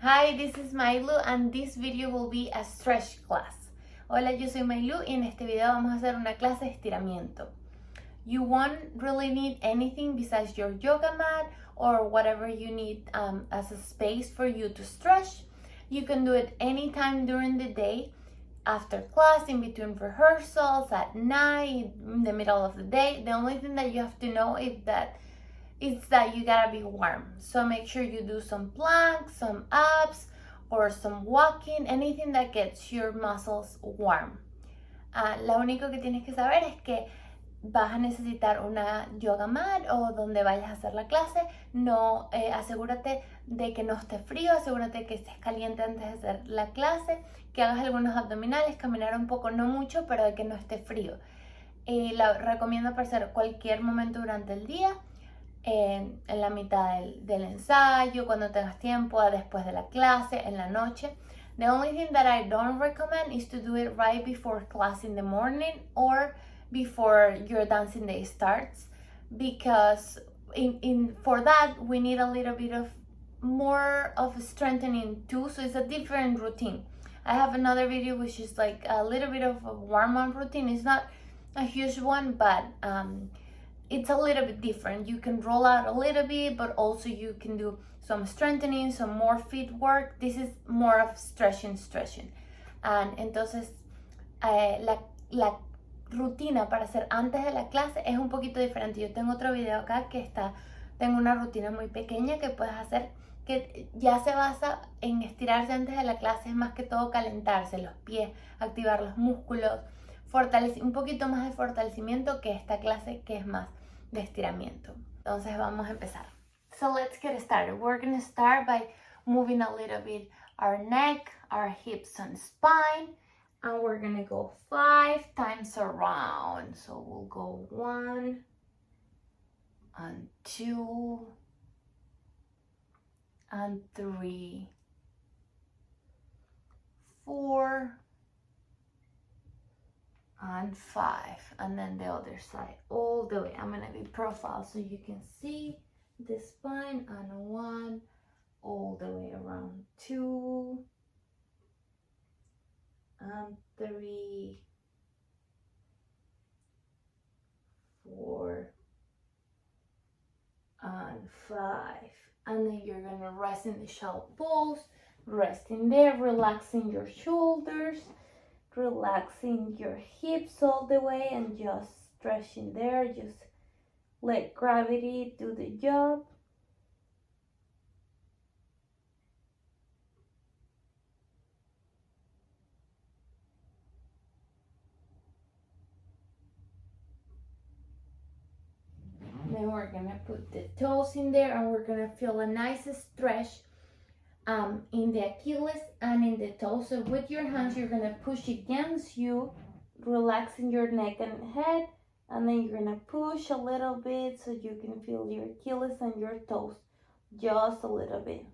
Hi, this is Maylu and this video will be a stretch class. Hola, yo soy Maylu y en este video vamos a hacer una clase de estiramiento. You won't really need anything besides your yoga mat or whatever you need as a space for you to stretch. You can do it anytime during the day, after class, in between rehearsals, at night, in the middle of the day. The only thing that you have to know is that you gotta be warm. So make sure you do some planks, some abs, or some walking, anything that gets your muscles warm. Lo único que tienes que saber es que vas a necesitar una yoga mat o donde vayas a hacer la clase. No, asegúrate de que no esté frío, asegúrate que estés caliente antes de hacer la clase, que hagas algunos abdominales, caminar un poco, no mucho, pero de que no esté frío. Lo recomiendo para hacer cualquier momento durante el día. En la mitad del ensayo, cuando tengas tiempo, después de la clase, en la noche. The only thing that I don't recommend is to do it right before class in the morning or before your dancing day starts, because for that we need a little bit of more of strengthening too, so it's a different routine. I have another video which is like a little bit of a warm-up routine. It's not a huge one, but it's a little bit different. You can roll out a little bit, but also you can do some strengthening, some more feet work. This is more of stretching. And entonces la rutina para hacer antes de la clase es un poquito diferente. Yo tengo otro video acá que tengo una rutina muy pequeña que puedes hacer, que ya se basa en estirarse antes de la clase, es más que todo calentarse los pies, activar los músculos, un poquito más de fortalecimiento que esta clase que es más de estiramiento. Entonces vamos a empezar. So let's get started. We're going to start by moving a little bit our neck, our hips and spine, and we're going to go 5 times around. So we'll go 1 and 2 and 3, 4 and 5, and then the other side all the way. I'm gonna be profile so you can see the spine, and 1 all the way around, 2 and 3, 4 and 5, and then you're gonna rest in the shallow pose, resting there, relaxing your shoulders, relaxing your hips all the way, and just stretching there. Just let gravity do the job. Then we're gonna put the toes in there, and we're gonna feel a nice stretch in the Achilles and in the toes. So with your hands, you're gonna push against you, relaxing your neck and head, and then you're gonna push a little bit so you can feel your Achilles and your toes just a little bit.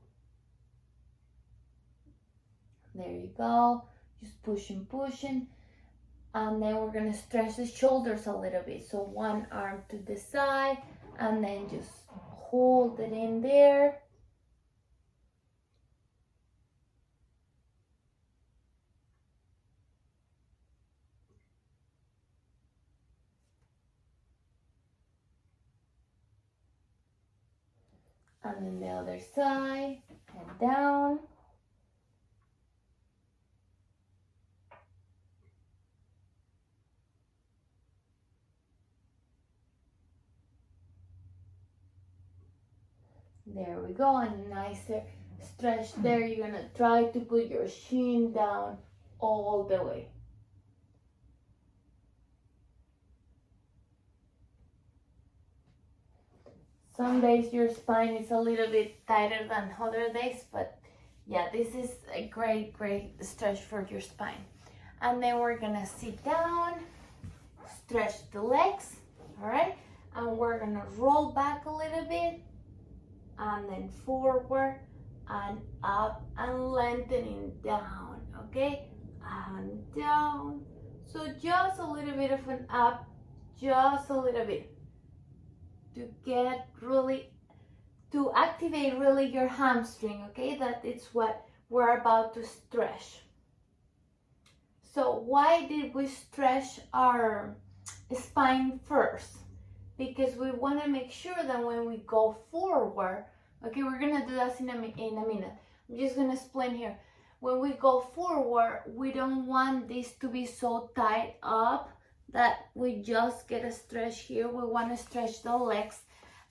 There you go, just pushing, and then we're gonna stretch the shoulders a little bit. So one arm to the side, and then just hold it in there. And then the other side, head down. There we go, and a nicer stretch there. You're gonna try to put your shin down all the way. Some days your spine is a little bit tighter than other days, but yeah, this is a great stretch for your spine. And then we're gonna sit down, stretch the legs, all right? And we're gonna roll back a little bit, and then forward and up and lengthening down, okay? And down. So just a little bit of an up, just a little bit, to get really to activate really your hamstring, okay? That is what we're about to stretch. So why did we stretch our spine first? Because we want to make sure that when we go forward, okay, we're gonna do that in a minute. I'm just gonna explain here. When we go forward, we don't want this to be so tight up that we just get a stretch here. We want to stretch the legs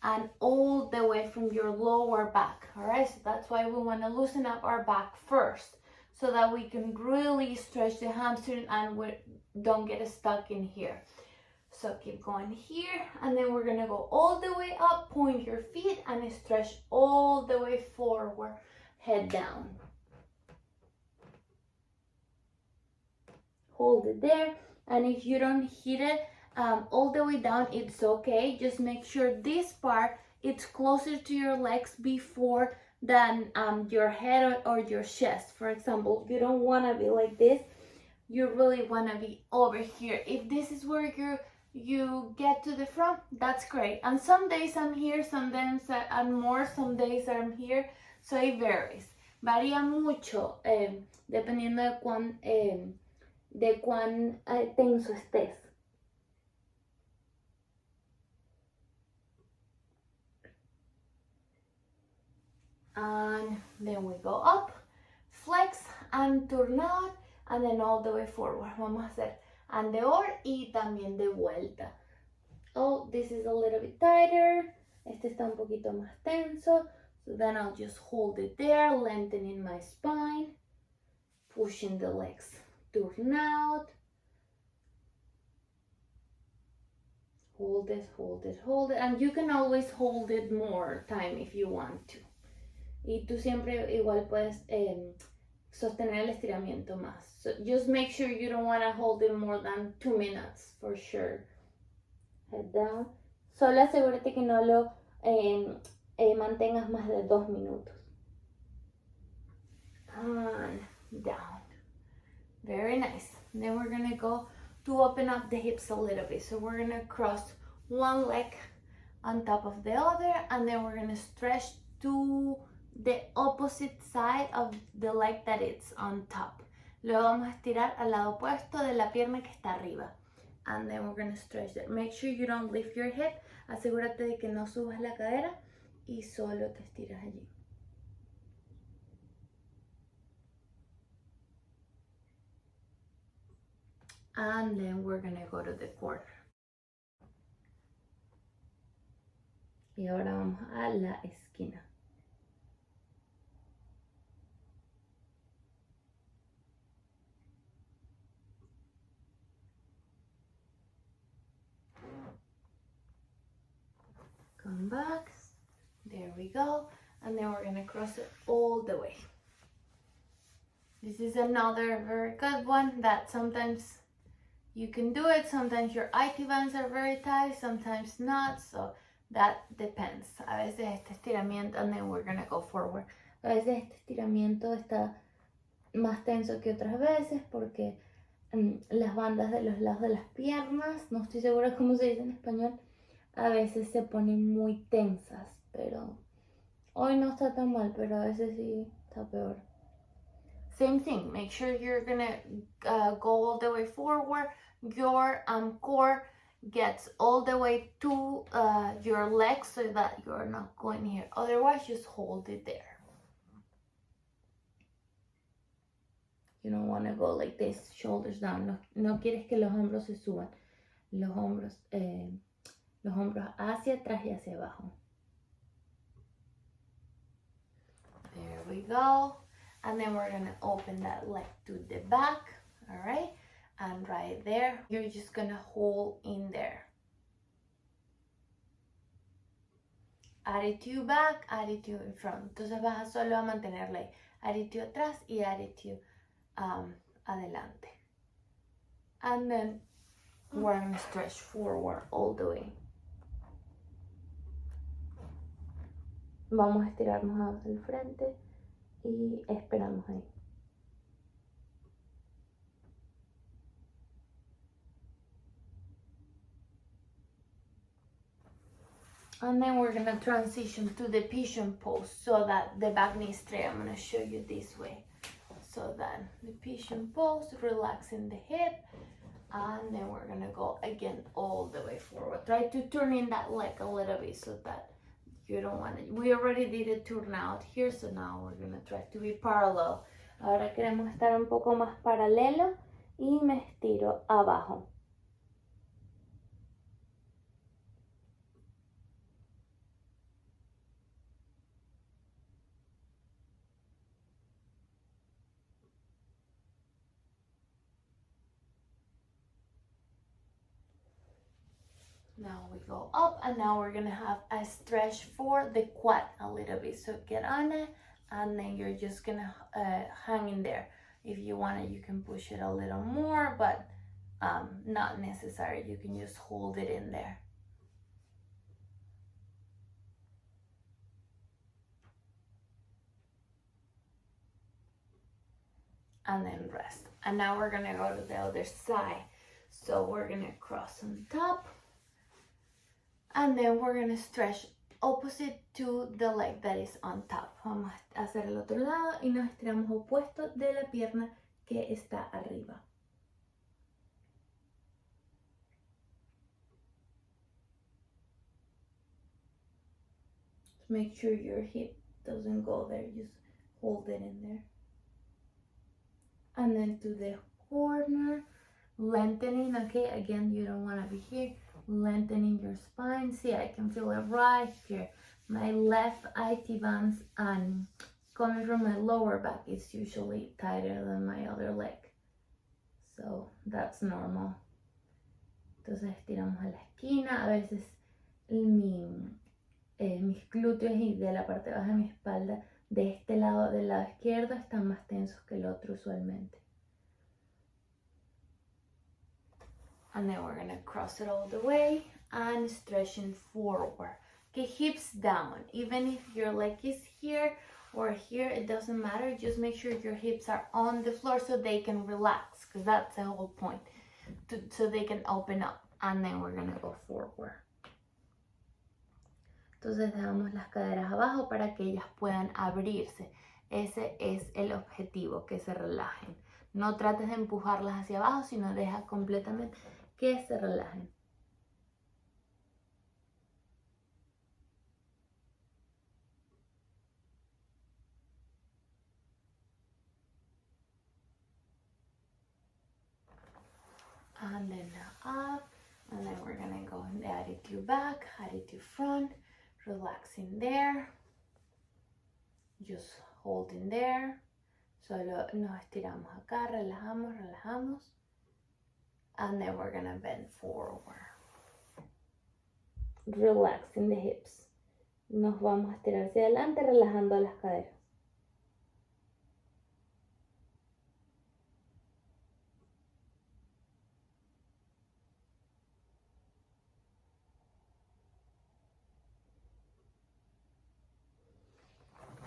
and all the way from your lower back, all right? So that's why we want to loosen up our back first, so that we can really stretch the hamstring and we don't get stuck in here. So keep going here, and then we're gonna go all the way up, point your feet, and stretch all the way forward, head down. Hold it there, and if you don't hit it all the way down, it's okay. Just make sure this part it's closer to your legs before than your head or your chest. For example, you don't want to be like this. You really want to be over here. If this is where you get to the front, that's great. And some days I'm here, some days I'm more, some days I'm here. So it varies. Varía mucho dependiendo de cuán tenso estés. And then we go up, flex and turn out, and then all the way forward. Vamos a hacer anterior y también de vuelta. Oh, this is a little bit tighter. Este está un poquito más tenso. So then I'll just hold it there, lengthening my spine, pushing the legs, turn out. Hold it, hold it, hold it. And you can always hold it more time if you want to. Y tú siempre igual puedes sostener el estiramiento más. So just make sure you don't want to hold it more than 2 minutes for sure. Head down. Solo asegúrate que no lo mantengas más de 2 minutos. And down. Very nice. Then we're gonna go to open up the hips a little bit. So we're gonna cross one leg on top of the other, and then we're gonna stretch to the opposite side of the leg that it's on top. Luego vamos a estirar al lado opuesto de la pierna que está arriba. And then we're going to stretch it. Make sure you don't lift your hip. Asegúrate de que no subas la cadera y solo te estiras allí. And then we're going to go to the corner. Y ahora vamos a la esquina. Come back, there we go, and then we're gonna cross it all the way. This is another very good one that sometimes you can do it, sometimes your IT bands are very tight, sometimes not, so that depends. A veces este estiramiento, and then we're gonna go forward. A veces este estiramiento está más tenso que otras veces porque las bandas de los lados de las piernas, no estoy segura cómo se dice en español, a veces se ponen muy tensas, pero hoy no está tan mal, pero a veces sí está peor. Same thing, make sure you're gonna go all the way forward. Your core gets all the way to your legs so that you're not going here. Otherwise, just hold it there. You don't want to go like this, shoulders down. No quieres que los hombros se suban. Los hombros hacia atrás y hacia abajo. There we go. And then we're going to open that leg to the back. All right. And right there, you're just going to hold in there. Attitude back, attitude in front. Entonces vas solo a mantenerla ahí. Attitude atrás y attitude adelante. And then we're going to stretch forward all the way. Vamos a estirarnos hacia el frente y esperamos ahí. And then we're gonna transition to the pission pose so that the back knee straight. I'm gonna show you this way. So then the pission pose, relaxing the hip, and then we're gonna go again all the way forward. Try to turn in that leg a little bit so that you don't want it. We already did a turn out here, so now we're gonna try to be parallel. Ahora queremos estar un poco más paralelo y me estiro abajo. Now we go up, and now we're gonna have a stretch for the quad a little bit. So get on it, and then you're just gonna hang in there. If you want it, you can push it a little more, but not necessary. You can just hold it in there. And then rest. And now we're gonna go to the other side. So we're gonna cross on top, and then we're gonna stretch opposite to the leg that is on top. Vamos a hacer el otro lado y nos estiramos opuesto de la pierna que está arriba. Make sure your hip doesn't go there, just hold it in there. And then to the corner, lengthening, okay? Again, you don't want to be here. Lengthening your spine. See, I can feel it right here. My left IT bands and coming from my lower back is usually tighter than my other leg. So that's normal. Entonces estiramos a la esquina. A veces mis glúteos y de la parte baja de mi espalda de este lado, del lado izquierdo, están más tensos que el otro usualmente. And then we're gonna cross it all the way and stretching forward. Okay, hips down. Even if your leg is here or here, it doesn't matter. Just make sure your hips are on the floor so they can relax, because that's the whole point. So they can open up. And then we're gonna go forward. Entonces dejamos las caderas abajo para que ellas puedan abrirse. Ese es el objetivo, que se relajen. No trates de empujarlas hacia abajo, sino deja completamente que se relajen. And then up, and then we're gonna go and add it to back, add it to front, relaxing there, just holding there. Solo nos estiramos acá, relajamos, relajamos. And then we're gonna bend forward. Relaxing the hips. Nos vamos a estirar hacia adelante, relajando las caderas.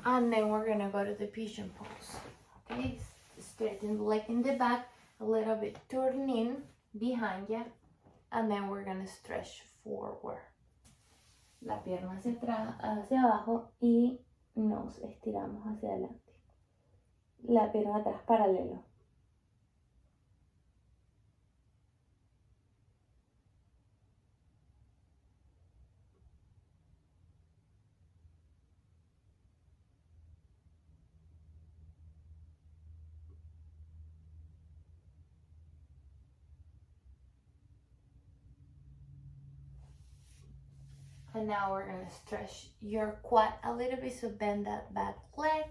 And then we're gonna go to the pission pose. Okay, straighten the leg in the back, a little bit turn in behind you, and then we're gonna stretch forward. La pierna hacia atrás, hacia abajo, y nos estiramos hacia adelante. La pierna atrás paralelo. And now we're gonna stretch your quad a little bit, so bend that back leg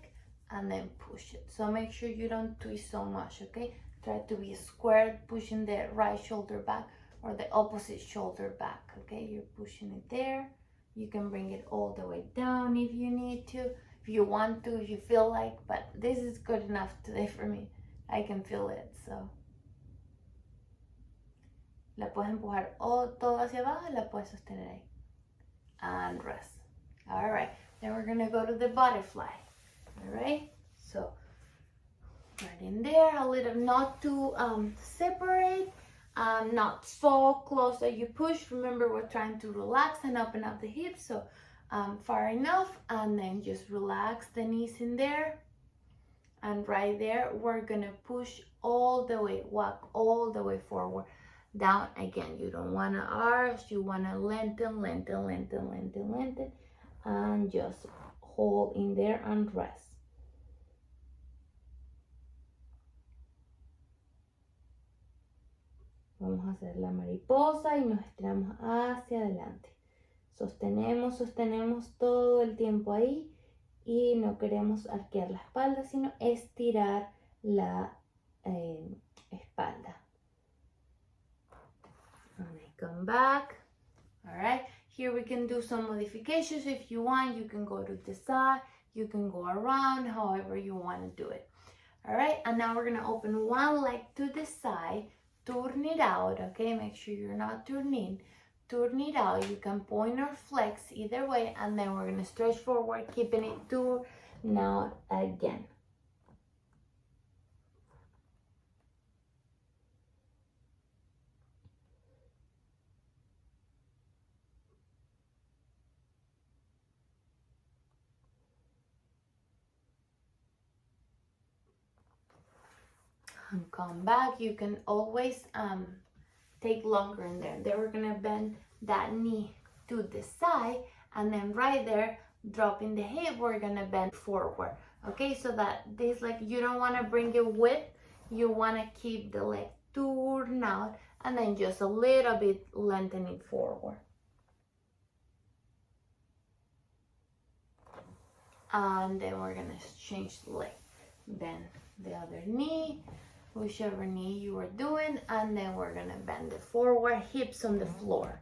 and then push it. So make sure you don't twist so much, okay? Try to be squared, pushing the right shoulder back or the opposite shoulder back, okay? You're pushing it there. You can bring it all the way down if you need to, if you want to, if you feel like, but this is good enough today for me. I can feel it, so. La puedes empujar todo hacia abajo y la puedes sostener ahí. And rest. All right, then we're gonna go to the butterfly. All right, so right in there, a little, not to separate, not so close that you push. Remember, we're trying to relax and open up the hips, so far enough, and then just relax the knees in there. And right there, we're gonna push all the way, walk all the way forward. Down again, you don't wanna arch, you wanna lengthen, lengthen, lengthen, lengthen, lengthen, and just hold in there and rest. Vamos a hacer la mariposa y nos estiramos hacia adelante. Sostenemos, sostenemos todo el tiempo ahí y no queremos arquear la espalda, sino estirar la espalda. And I come back. All right, here we can do some modifications. If you want, you can go to the side, you can go around, however you want to do it. All right, and now we're gonna open one leg to the side, turn it out, okay? Make sure you're not turning. Turn it out. You can point or flex either way, and then we're gonna stretch forward, keeping it turned out again. And come back. You can always take longer in there. Then we're gonna bend that knee to the side, and then right there, dropping the hip, we're gonna bend forward. Okay, so that this, like, you don't wanna bring it width, you wanna keep the leg turned out, and then just a little bit lengthening forward. And then we're gonna change the leg. Bend the other knee, whichever knee you are doing, and then we're gonna bend it forward, hips on the floor.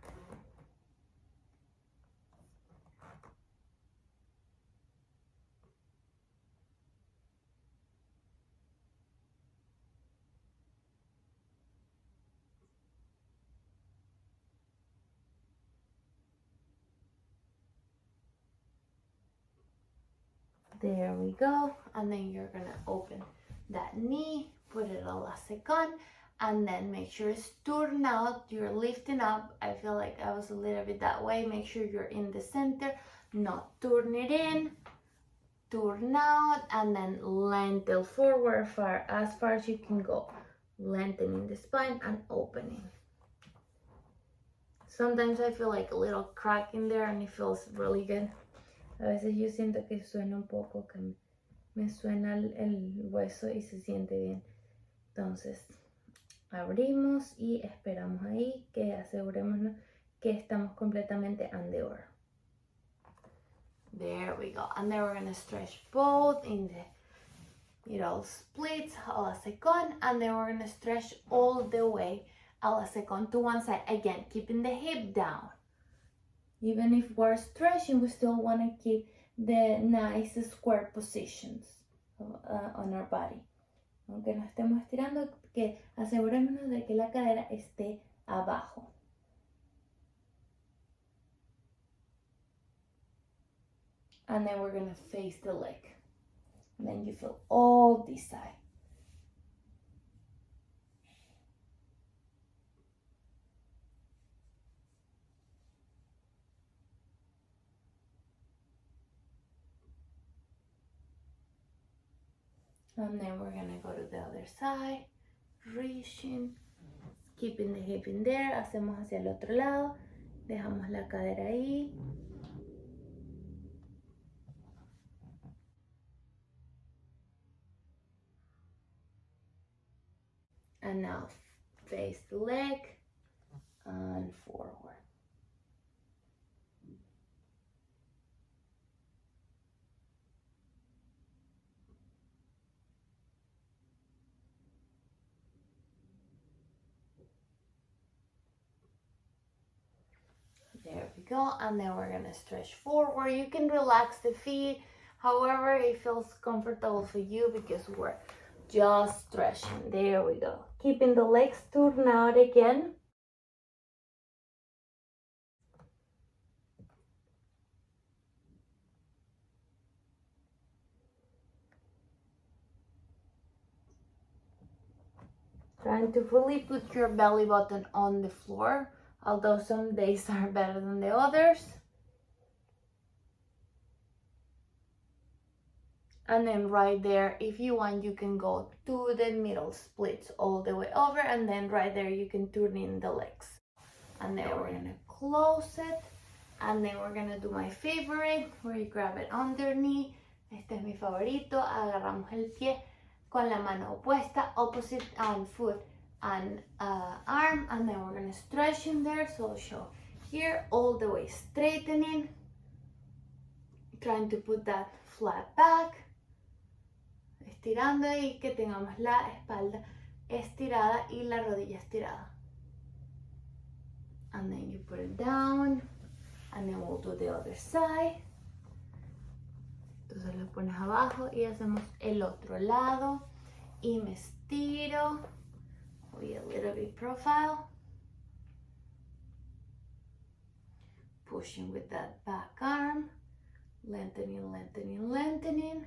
There we go, and then you're gonna open that knee, put it elastic on, and then make sure it's turned out, you're lifting up. I feel like I was a little bit that way. Make sure you're in the center, not turn it in, turn out, and then lengthen forward as far as you can go. Lengthening the spine and opening. Sometimes I feel like a little crack in there and it feels really good. A veces yo siento que suena un poco, que me suena el hueso y se siente bien. Entonces, abrimos y esperamos ahí, que asegurémonos que estamos completamente under. There we go. And then we're going to stretch both in the splits a la second, and then we're going to stretch all the way a la second to one side. Again, keeping the hip down. Even if we're stretching, we still want to keep the nice square positions on our body. Aunque nos estemos estirando, que asegurémonos de que la cadera esté abajo. And then we're going to face the leg. And then you feel all this side. And then we're gonna go to the other side, reaching, keeping the hip in there, hacemos hacia el otro lado, dejamos la cadera ahí. And now face the leg and forward. There we go, and then we're gonna stretch forward. You can relax the feet however it feels comfortable for you, because we're just stretching. There we go. Keeping the legs turned out again. Trying to fully put your belly button on the floor, although some days are better than the others. And then right there, if you want, you can go to the middle splits all the way over, and then right there you can turn in the legs. And then we're gonna close it, and then we're gonna do my favorite, where you grab it underneath. Este es mi favorito. Agarramos el pie con la mano opuesta, opposite foot and arm, and then we're gonna stretch in there. So I'll show here, all the way straightening, trying to put that flat back. Estirando ahí, que tengamos la espalda estirada y la rodilla estirada. And then you put it down, and then we'll do the other side. Entonces lo pones abajo y hacemos el otro lado. Y me estiro. With a little bit profile. Pushing with that back arm. Lengthening, lengthening, lengthening.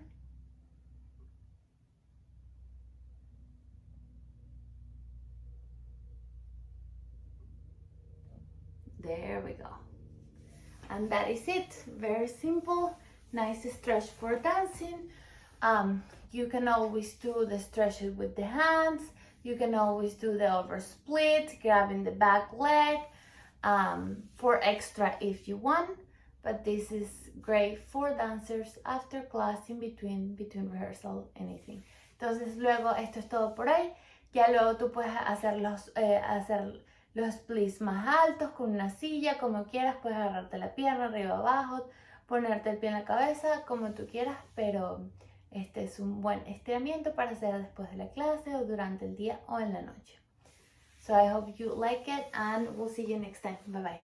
There we go. And that is it. Very simple. Nice stretch for dancing. You can always do the stretches with the hands. You can always do the over split, grabbing the back leg for extra if you want. But this is great for dancers after class, in between rehearsal, anything. Entonces luego esto es todo por hoy. Ya luego tú puedes hacer los splits más altos con una silla, como quieras. Puedes agarrarte la pierna arriba abajo, ponerte el pie en la cabeza, como tú quieras, pero este es un buen estiramiento para hacer después de la clase o durante el día o en la noche. So I hope you like it, and we'll see you next time. Bye bye.